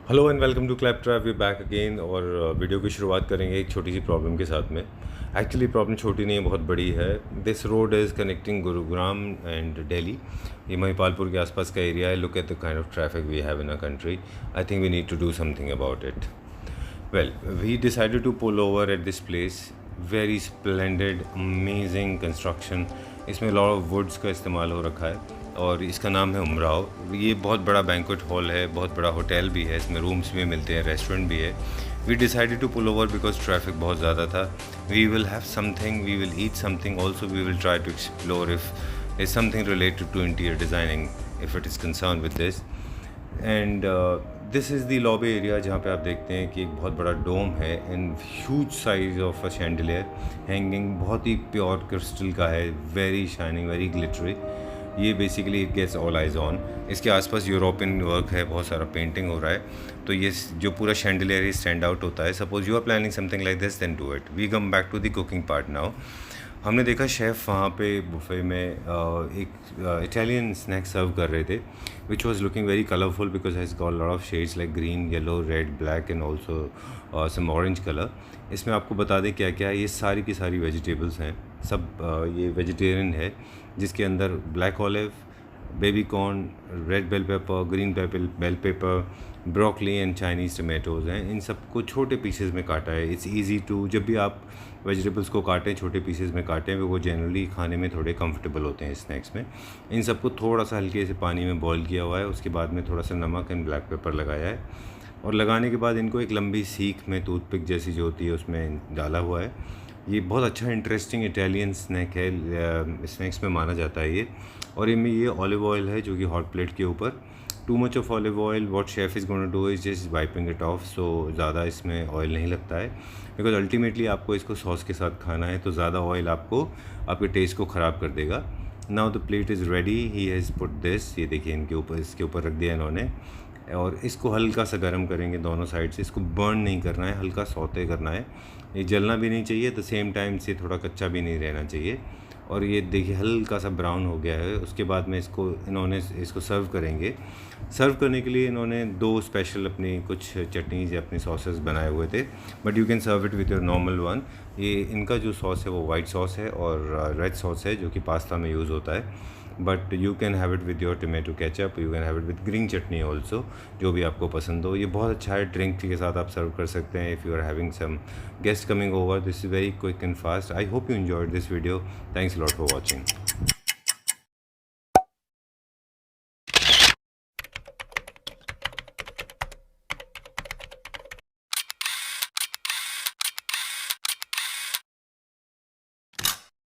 Hello and welcome to clap trap, we back again. और video की शुरुआत करेंगे एक छोटी सी प्रॉब्लम के साथ में। एक्चुअली प्रॉब्लम छोटी नहीं है, बहुत बड़ी है। This road is connecting Gurugram and Delhi. ये महिपालपुर के आसपास का एरिया है। Look at the kind of traffic we have in a country. I think we need to do something about it. Well, we decided to pull over at this place. Very splendid, amazing construction. इसमें lot of woods का इस्तेमाल हो रखा है और इसका नाम है उमराव। ये बहुत बड़ा बैंक्वेट हॉल है, बहुत बड़ा होटल भी है, इसमें रूम्स भी मिलते हैं, रेस्टोरेंट भी है। We decided to pull over because traffic बहुत ज़्यादा था। We will have something, we will eat something, also we will try to explore if there's something related to interior designing, if it is concerned with this. And this is the lobby area, जहाँ पे आप देखते हैं कि एक बहुत बड़ा dome है and huge size of a chandelier hanging, बहुत ही प्योर क्रिस्टल का है, वेरी शाइनिंग, वेरी ग्लिटरी। ये basically it gets all eyes on. इसके आसपास यूरोपियन वर्क है, बहुत सारा पेंटिंग हो रहा है, तो ये जो पूरा शैंडलियर ही स्टैंड आउट होता है। Suppose you are planning something like this, then do it. We come back to the cooking part now. हमने देखा शेफ़ वहाँ पे बुफे में एक इटालियन स्नैक सर्व कर रहे थे, which was looking very colourful because has got lot of shades like green, yellow, red, black and also some orange colour. इसमें आपको बता दें क्या क्या है। ये सारी की सारी वेजिटेबल्स हैं, सब ये वेजिटेरियन है, जिसके अंदर black olive, baby corn, red bell pepper, green bell pepper, broccoli and Chinese tomatoes हैं। इन सबको छोटे पीसेस में काटा है। इट्स इजी टू, जब भी आप वेजिटेबल्स को काटें छोटे पीसेस में काटें, वो जनरली खाने में थोड़े कंफर्टेबल होते हैं स्नैक्स में। इन सबको थोड़ा सा हल्के से पानी में बॉईल किया हुआ है, उसके बाद में थोड़ा सा नमक एंड ब्लैक पेपर लगाया है, और लगाने के बाद इनको एक लंबी सीख में टूथपिक जैसी जो होती है उसमें डाला हुआ है। ये बहुत अच्छा इंटरेस्टिंग इटालियन स्नैक है, स्नैक्स में माना जाता है ये। और इनमें ये ऑलिव ऑयल है जो कि हॉट प्लेट के ऊपर। Too much of olive oil, what chef is gonna do is just wiping it off, so ज़्यादा इसमें ऑयल नहीं लगता है, बिकॉज अल्टीमेटली आपको इसको सॉस के साथ खाना है, तो ज़्यादा ऑयल आपको आपके टेस्ट को ख़राब कर देगा। Now the plate is ready, he has put this, ये देखिए इनके ऊपर, इसके ऊपर रख दिया इन्होंने, और इसको हल्का सा गर्म करेंगे दोनों साइड से। इसको बर्न नहीं करना है, हल्का सौते करना है। ये जलना भी नहीं चाहिए, द सेम टाइम से थोड़ा कच्चा भी नहीं रहना चाहिए। और ये देखिए हल्का सा ब्राउन हो गया है। उसके बाद में इन्होंने इसको सर्व करेंगे। सर्व करने के लिए इन्होंने दो स्पेशल अपनी कुछ चटनीज़ या अपनी सॉसेस बनाए हुए थे, but you can serve it with your normal one. ये इनका जो सॉस है वो वाइट सॉस है और रेड सॉस है जो कि पास्ता में यूज़ होता है, but you can have it with your tomato ketchup, you can have it with green chutney also, जो भी आपको पसंद हो। ये बहुत अच्छा है, ड्रिंक के साथ आप सर्व कर सकते हैं if you are having some guest coming over. This is very quick and fast. I hope you enjoyed this video. Thanks lot for watching.